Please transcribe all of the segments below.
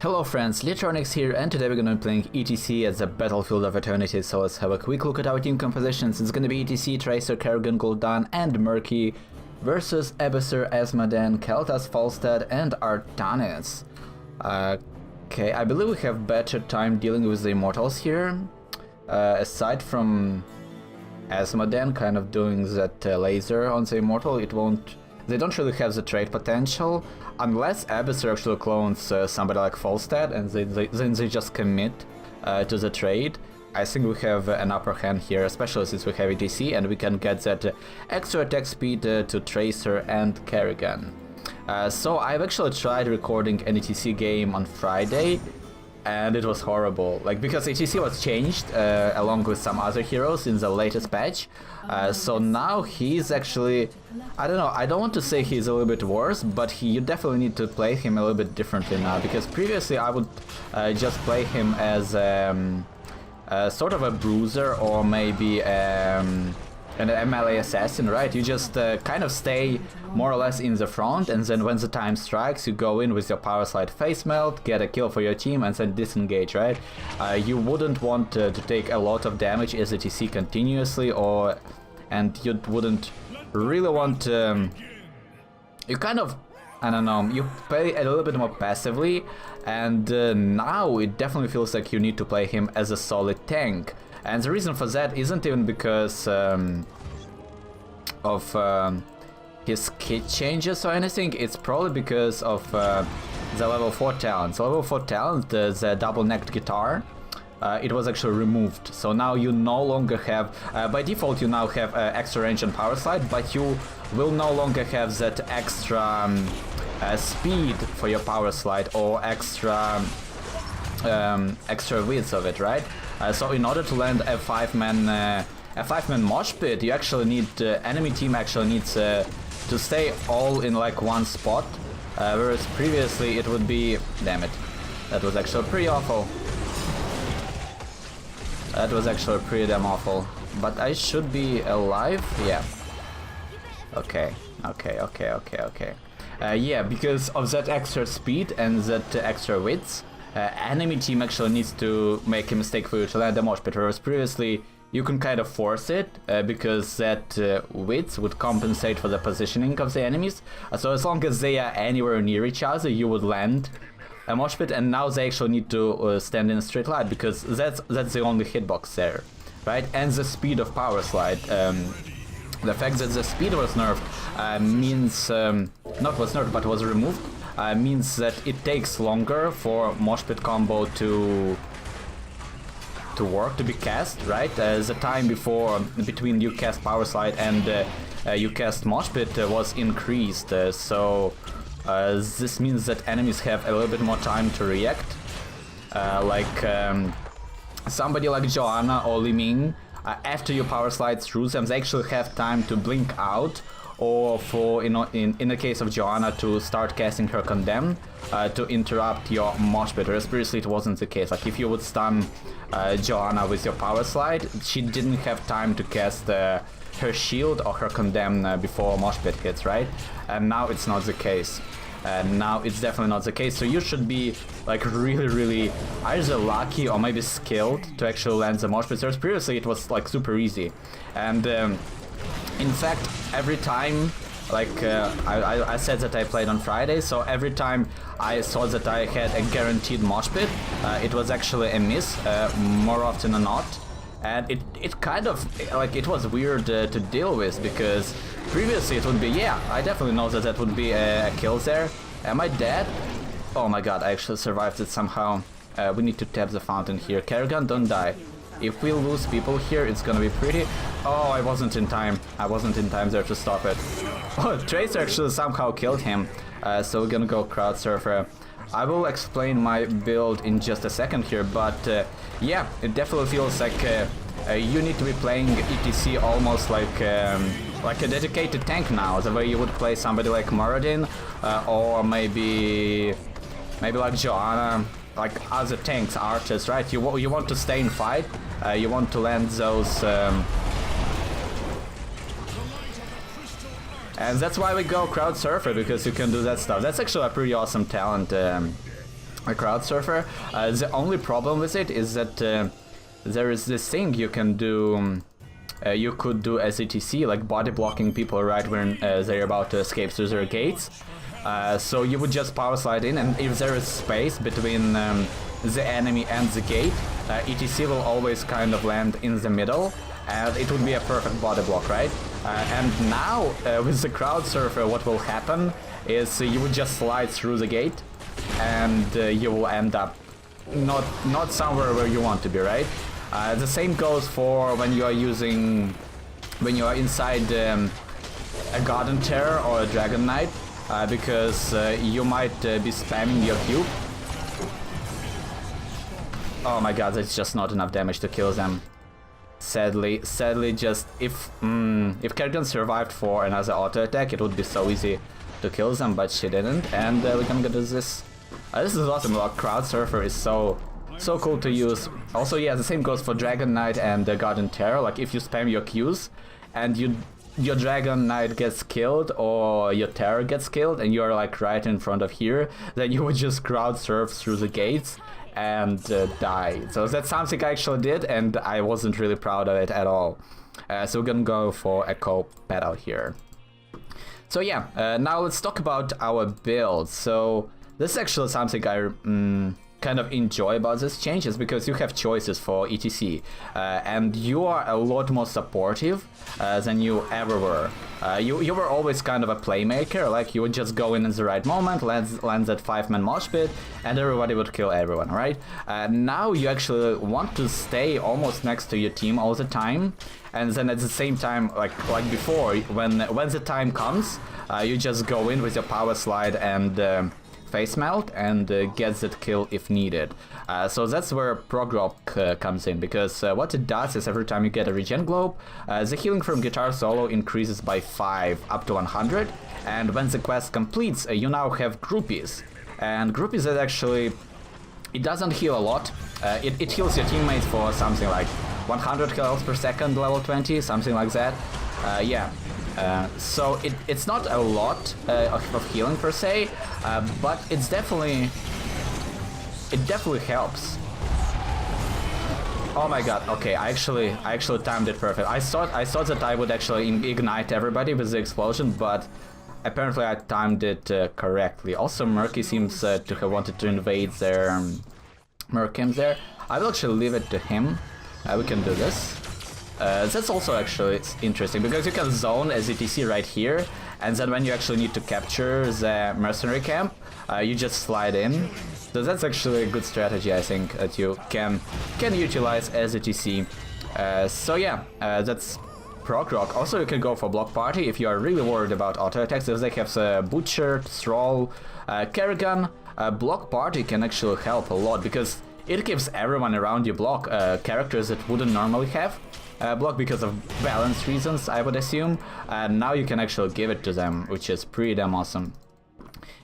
Hello friends, Litronics here, and today we're gonna be playing E.T.C as a Battlefield of Eternity, so let's have a quick look at our team compositions. It's gonna be E.T.C, Tracer, Kerrigan, Gul'dan, and Murky versus Abyssur, Asmodan, Kel'Thas, Falstad, and Artanis. Okay, I believe we have better time dealing with the Immortals here. Aside from Asmodan kind of doing that laser on the Immortal, they don't really have the trade potential, unless Abyssur actually clones somebody like Falstad and then they just commit to the trade. I think we have an upper hand here, especially since we have E.T.C and we can get that extra attack speed to Tracer and Kerrigan. So I've actually tried recording an E.T.C game on Friday, and it was horrible, because E.T.C was changed along with some other heroes in the latest patch. So now he's actually, I don't know, I don't want to say he's a little bit worse, but you definitely need to play him a little bit differently now, because previously I would just play him as sort of a bruiser or maybe an MLA assassin, right? You just kind of stay more or less in the front, and then when the time strikes, you go in with your power slide face melt, get a kill for your team, and then disengage, right? You wouldn't want to take a lot of damage as E.T.C continuously, and you wouldn't really want you kind of, I don't know, you play a little bit more passively, and now it definitely feels like you need to play him as a solid tank. And the reason for that isn't even because of his kit changes or anything, it's probably because of the level 4 talent. So level 4 talent, the double-necked guitar, it was actually removed. So now you no longer have, by default you now have extra range and power slide, but you will no longer have that extra speed for your power slide or extra width of it, right? So in order to land a 5-man Mosh Pit, you actually need, enemy team actually needs to stay all in one spot, whereas previously it would be, damn it, that was actually pretty awful. That was actually pretty damn awful, but I should be alive, yeah. Okay. Yeah, because of that extra speed and that extra width, enemy team actually needs to make a mistake for you to land a Mosh Pit, whereas previously you can kind of force it, because that width would compensate for the positioning of the enemies. So as long as they are anywhere near each other, you would land a Mosh Pit, and now they actually need to stand in a straight line, because that's the only hitbox there, right? And the speed of power slide. The fact that the speed was nerfed means, not was nerfed, but was removed, means that it takes longer for Mosh Pit combo to work, to be cast, right? The time between you cast power slide and you cast Mosh Pit was increased, so this means that enemies have a little bit more time to react. Somebody like Joanna or Li Ming, after you power slide through them, they actually have time to blink out, or for, in the case of Joanna, to start casting her Condemn to interrupt your Mosh Pit, whereas previously it wasn't the case. If you would stun Joanna with your power slide, she didn't have time to cast her shield or her Condemn before Mosh Pit hits, right? And now it's not the case. Now it's definitely not the case, so you should be really either lucky or maybe skilled to actually land the Mosh Pit. Whereas previously it was super easy, and in fact every time, I said that I played on Friday, so every time I saw that I had a guaranteed Mosh Pit, it was actually a miss, more often than not. And it kind of, it was weird to deal with, because previously it would be, yeah, I definitely know that would be a kill there. Am I dead? Oh my god, I actually survived it somehow. We need to tap the fountain here. Kerrigan, don't die. If we lose people here, it's gonna be pretty... Oh, I wasn't in time. I wasn't in time there to stop it. Oh, Tracer actually somehow killed him. So we're gonna go Crowd Surfer. I will explain my build in just a second here, but yeah, it definitely feels like you need to be playing E.T.C almost like a dedicated tank now, the way you would play somebody like Moradin, or maybe like Joanna, like other tanks, archers, right? You want to stay in fight, you want to land those And that's why we go Crowd Surfer, because you can do that stuff. That's actually a pretty awesome talent. a crowd surfer. The only problem with it is that there is this thing you can do. You could do as E.T.C, like body blocking people right when they're about to escape through their gates. So you would just power slide in, and if there is space between the enemy and the gate, E.T.C will always kind of land in the middle, and it would be a perfect body block, right? And now with the crowd surfer, what will happen is you would just slide through the gate, and you will end up not somewhere where you want to be, right? The same goes for when you are inside a Garden Terror or a Dragon Knight, because you might be spamming your cube. Oh my god, that's just not enough damage to kill them. Sadly, just if Kerrigan survived for another auto attack, it would be so easy to kill them, but she didn't, and we're gonna do this. This is awesome. Like, crowd surfer is so cool to use. Also, yeah, the same goes for Dragon Knight and Garden Terror. Like, if you spam your Qs and your Dragon Knight gets killed or your Terror gets killed and you're like right in front of here, then you would just crowd surf through the gates and die. So that's something I actually did, and I wasn't really proud of it at all. So we're gonna go for Echo Pedal here. So yeah, now let's talk about our build. So this is actually something I kind of enjoy about this change, is because you have choices for E.T.C, and you are a lot more supportive than you ever were. You were always kind of a playmaker, like you would just go in the right moment, land that 5-man Mosh Pit, and everybody would kill everyone, right? Now you actually want to stay almost next to your team all the time, and then at the same time, like before, when the time comes, you just go in with your power slide and face melt and gets that kill if needed. So that's where Prog Rock comes in, because what it does is every time you get a regen globe, the healing from guitar solo increases by 5 up to 100, and when the quest completes, you now have groupies. And groupies is actually, it doesn't heal a lot. It heals your teammates for something like 100 health per second, level 20, something like that. Yeah. So it's not a lot of healing per se, but it definitely helps. Oh my god, okay, I actually timed it perfect. I thought that I would actually ignite everybody with the explosion, but apparently I timed it correctly. Also, Murky seems to have wanted to invade their Murkim there. I will actually leave it to him. We can do this. That's also actually interesting, because you can zone as E.T.C right here, and then when you actually need to capture the mercenary camp, you just slide in. So that's actually a good strategy, I think, that you can utilize as E.T.C. So yeah, that's Prog Rock. Also, you can go for Block Party if you are really worried about auto attacks. If they have Butcher, Thrall, Kerrigan, Block Party can actually help a lot, because it gives everyone around you block, characters that wouldn't normally have block because of balance reasons, I would assume. And now you can actually give it to them, which is pretty damn awesome.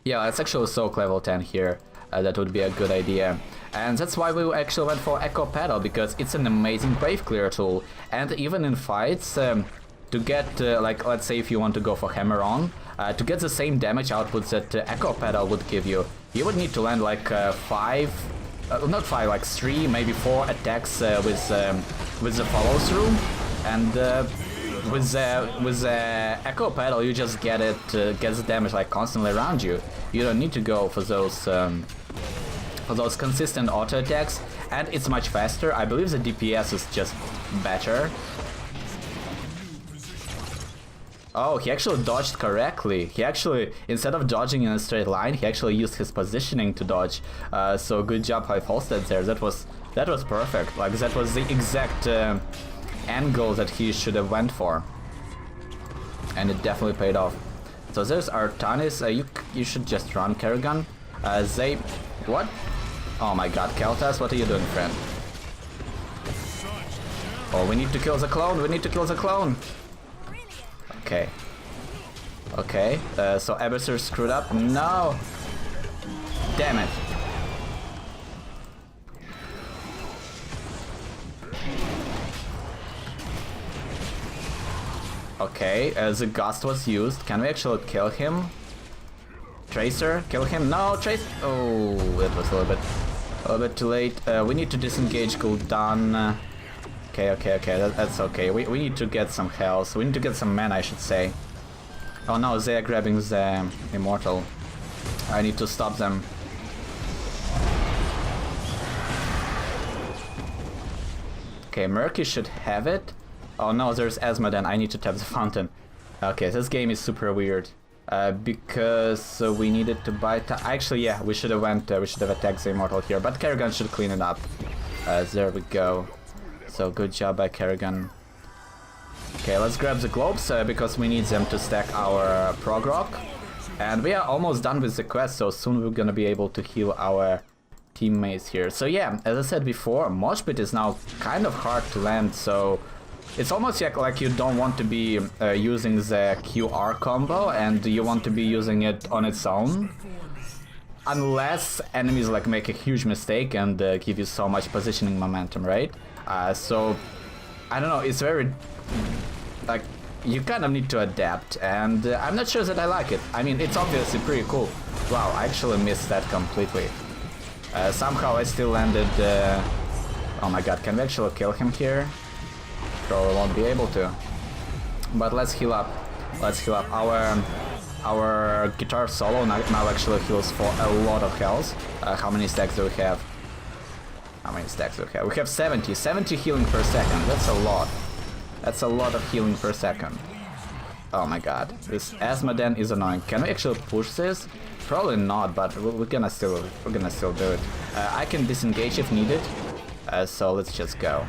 Yeah, let's actually soak level 10 here. That would be a good idea. And that's why we actually went for Echo Pedal, because it's an amazing wave clear tool. And even in fights, to get, like, let's say if you want to go for Hammer On, to get the same damage output that Echo Pedal would give you, you would need to land like 3, maybe 4 attacks with the follow through, and with the Echo Pedal you just get gets damage like constantly around you. You don't need to go for those consistent auto attacks, and it's much faster. I believe the DPS is just better. Oh, he actually dodged correctly. He actually, instead of dodging in a straight line, he actually used his positioning to dodge. So good job by Halstead there. That was perfect. Like, that was the exact angle that he should have went for, and it definitely paid off. So there's Artanis. You should just run, Kerrigan. What? Oh my god, Keltas, what are you doing, friend? Oh, we need to kill the clone. We need to kill the clone. Okay. Okay, so Abyssur screwed up. No! Damn it. Okay, the Gust was used. Can we actually kill him? Tracer, kill him. No, Tracer. Oh, it was a little bit too late. We need to disengage Gul'dan. Okay, that's okay. We need to get some health. We need to get some mana, I should say. Oh no, they are grabbing the Immortal. I need to stop them. Okay, Murky should have it. Oh no, there's Asmodan. I need to tap the fountain. Okay, this game is super weird. Because we needed to buy... Actually, yeah, we should have attacked the Immortal here, but Kerrigan should clean it up. There we go. So, good job by Kerrigan. Okay, let's grab the globes, because we need them to stack our Prog Rock. And we are almost done with the quest, so soon we're gonna be able to heal our teammates here. So yeah, as I said before, Mosh Pit is now kind of hard to land, so... It's almost like you don't want to be using the QR combo and you want to be using it on its own. Unless enemies like make a huge mistake and give you so much positioning momentum, right? So, I don't know, it's very... Like, you kind of need to adapt, and I'm not sure that I like it. I mean, it's obviously pretty cool. Wow, I actually missed that completely. Somehow I still landed... Oh my god, can we actually kill him here? Probably won't be able to. But let's heal up. Let's heal up. Our guitar solo now actually heals for a lot of health. How many stacks do we have? How many stacks do we have? We have 70. 70 healing per second. That's a lot. That's a lot of healing per second. Oh my god. This Asmodan is annoying. Can we actually push this? Probably not, but we're gonna still do it. I can disengage if needed. So let's just go.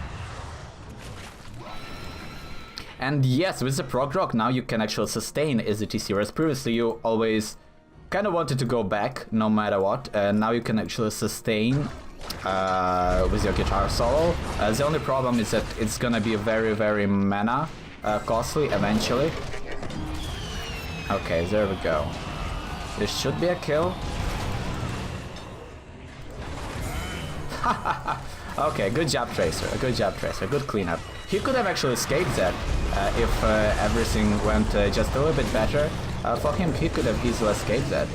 And yes, with the Prog Rock now you can actually sustain as E.T.C, whereas previously you always kind of wanted to go back no matter what. Now you can actually sustain with your guitar solo. The only problem is that it's gonna be very mana costly eventually. Okay, there we go. This should be a kill. Okay, good job, Tracer. Good job, Tracer. Good cleanup. He could have actually escaped that if everything went just a little bit better. For him, he could have easily escaped that.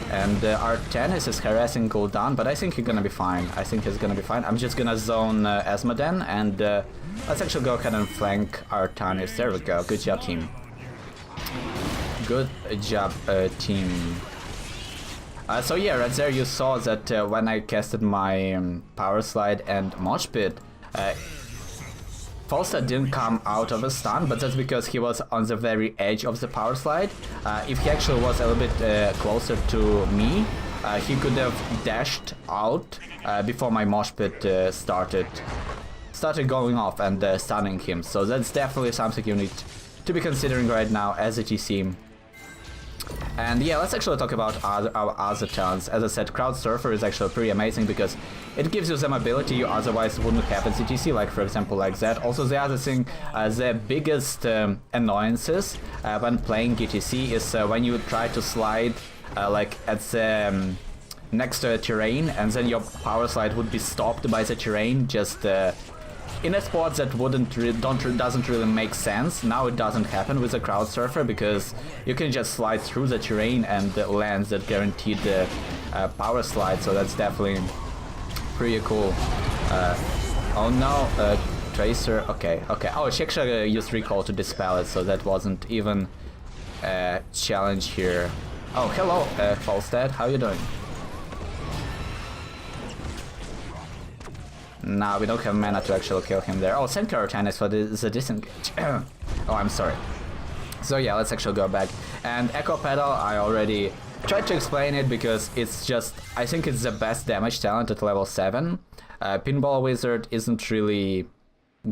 And our tennis is harassing Gul'dan, but I think he's gonna be fine. I think he's gonna be fine. I'm just gonna zone Asmodan, and let's actually go ahead and flank our tennis. There we go. Good job, team. Good job, team. So yeah, right there you saw that when I casted my Power Slide and Mosh Pit, Falstad didn't come out of a stun, but that's because he was on the very edge of the Power Slide. If he actually was a little bit closer to me, he could have dashed out before my Mosh Pit started going off and stunning him. So that's definitely something you need to be considering right now as a E.T.C. And yeah, let's actually talk about our other talents. As I said, Crowd Surfer is actually pretty amazing because it gives you some ability you otherwise wouldn't have in E.T.C, like for example like that. Also the other thing, the biggest annoyances when playing E.T.C is when you try to slide like at the next to a terrain, and then your power slide would be stopped by the terrain just in a spot that doesn't really make sense. Now it doesn't happen with a Crowd Surfer because you can just slide through the terrain and land that guaranteed power slide, so that's definitely pretty cool. Oh no, Tracer, okay. Oh, she actually used recall to dispel it, so that wasn't even a challenge here. Oh, hello, Falstad, how you doing? Nah, we don't have mana to actually kill him there. Oh, thank you, Artanis, for the disengage. Oh, I'm sorry. So yeah, let's actually go back. And Echo Pedal, I already tried to explain it because it's just... I think it's the best damage talent at level 7. Pinball Wizard isn't really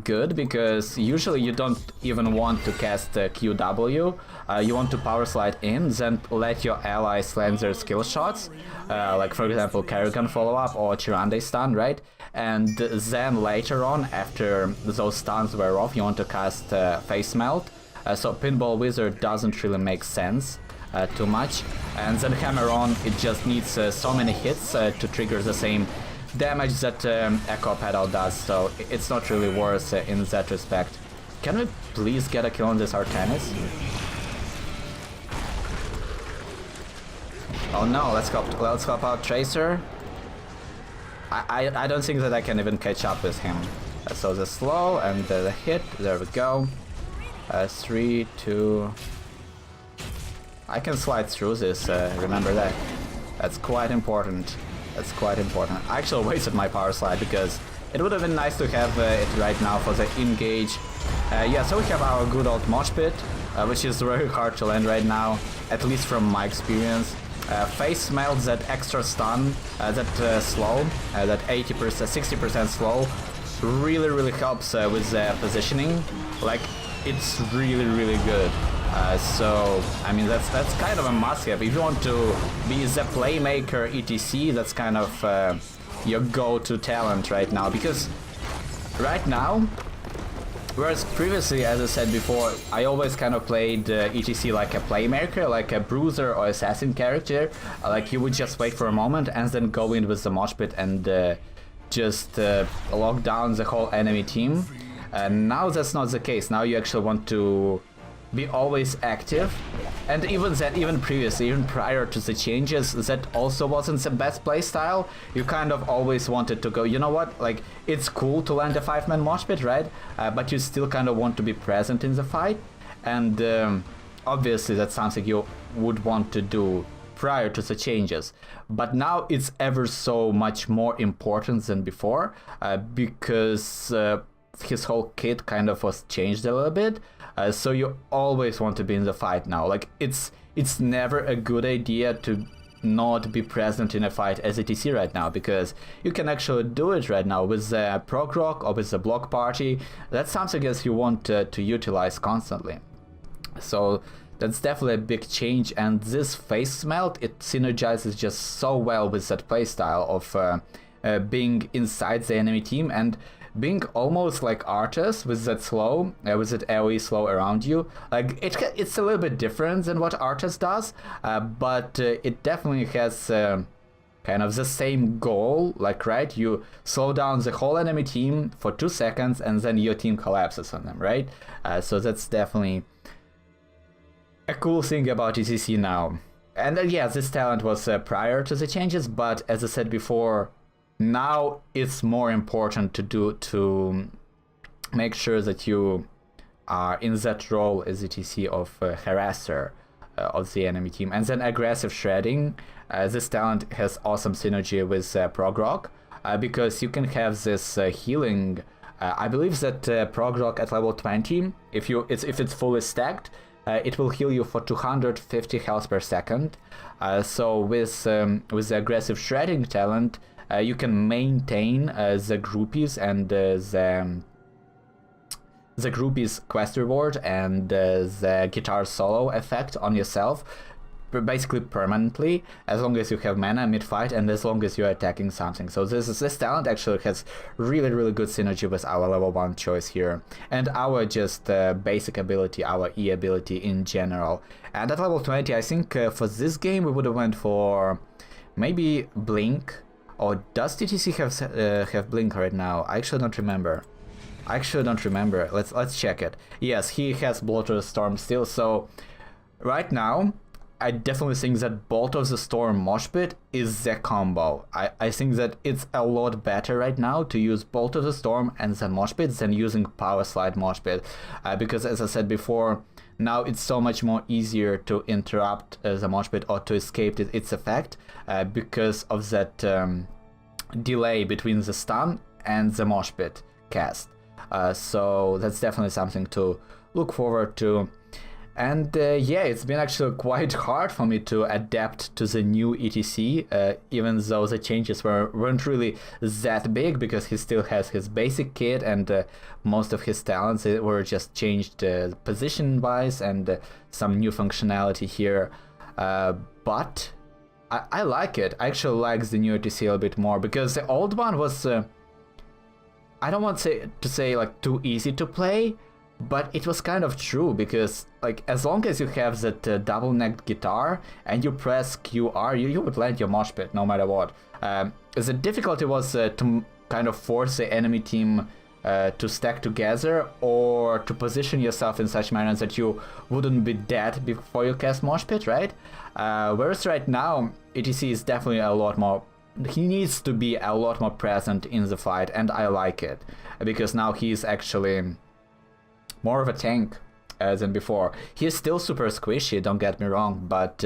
good because usually you don't even want to cast QW. You want to power slide in, then let your allies land their skill shots. Like for example, Kerrigan follow up or Chirande stun, right? And then later on, after those stuns wear off, you want to cast Face Smelt. So Pinball Wizard doesn't really make sense too much. And then Hammer On, it just needs so many hits to trigger the same damage that Echo Pedal does, so it's not really worth in that respect. Can we please get a kill on this Artanis? Oh no, let's help out Tracer. I don't think that I can even catch up with him. So the slow and the hit, there we go. 3, 2... I can slide through this, remember that. That's quite important. That's quite important. I actually wasted my power slide because it would have been nice to have it right now for the engage. Yeah, so we have our good old Mosh Pit, which is very hard to land right now, at least from my experience. Face Smelt, that extra stun, that slow, that 80%, 60% slow, really helps with the positioning. Like, it's really good. So, I mean, that's kind of a must-have. If you want to be the playmaker E.T.C, that's kind of your go-to talent right now. Because right now, whereas previously, as I said before, I always kind of played E.T.C like a playmaker, like a bruiser or assassin character. Like, you would just wait for a moment and then go in with the Mosh Pit and just lock down the whole enemy team. Now that's not the case. Now you actually want to be always active, and even previously, even prior to the changes, that also wasn't the best playstyle. You kind of always wanted to go, you know what, like, it's cool to land a 5-man Mosh Pit, right? But you still kind of want to be present in the fight, and obviously that's something you would want to do prior to the changes. But now it's ever so much more important than before, because his whole kit kind of was changed a little bit. So you always want to be in the fight now. Like, it's never a good idea to not be present in a fight as E.T.C right now, because you can actually do it right now with the Prog Rock or with the Block Party. That's something else you want to utilize constantly. So that's definitely a big change, and this Face Smelt, it synergizes just so well with that playstyle of being inside the enemy team and being almost like Arthas with that slow, with that AoE slow around you. Like, it's a little bit different than what Arthas does, but it definitely has kind of the same goal. Like, right, you slow down the whole enemy team for 2 seconds and then your team collapses on them, right? So that's definitely a cool thing about E.T.C now. And yeah, this talent was prior to the changes, but as I said before, now it's more important to make sure that you are in that role as E.T.C of harasser of the enemy team. And then aggressive shredding, this talent has awesome synergy with Prog Rock, because you can have this healing. I believe that Prog Rock at level 20, if it's fully stacked, it will heal you for 250 health per second. So with the aggressive shredding talent, you can maintain the groupies and the groupies quest reward and the guitar solo effect on yourself, basically permanently, as long as you have mana mid-fight and as long as you're attacking something. So this talent actually has really good synergy with our level 1 choice here, and our just basic ability, our E ability in general. And at level 20, I think for this game we would have went for maybe Blink. Or does E.T.C have Blink right now? I actually don't remember. Let's check it. Yes, he has Bolt of the Storm still. So right now, I definitely think that Bolt of the Storm Mosh Pit is the combo. I think that it's a lot better right now to use Bolt of the Storm and then Mosh Pit than using Power Slide Mosh Pit, because as I said before, now it's so much more easier to interrupt the Mosh Pit or to escape its effect, because of that delay between the stun and the Mosh Pit cast. So that's definitely something to look forward to. And yeah, it's been actually quite hard for me to adapt to the new E.T.C, even though the changes weren't really that big, because he still has his basic kit and most of his talents were just changed position-wise and some new functionality here. But I like it. I actually like the new E.T.C a bit more, because the old one was, I don't want to say like too easy to play, but it was kind of true, because like as long as you have that double-necked guitar and you press QR, you would land your Mosh Pit no matter what. The difficulty was to kind of force the enemy team to stack together or to position yourself in such manner that you wouldn't be dead before you cast Mosh Pit, right? Whereas right now, E.T.C is definitely a lot more... He needs to be a lot more present in the fight, and I like it. Because now he's actually more of a tank than before. He's still super squishy, don't get me wrong, but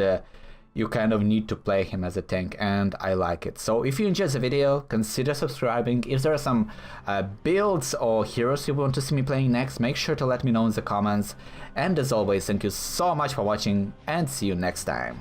you kind of need to play him as a tank, and I like it. So if you enjoyed the video, consider subscribing. If there are some builds or heroes you want to see me playing next, make sure to let me know in the comments. And as always, thank you so much for watching, and see you next time.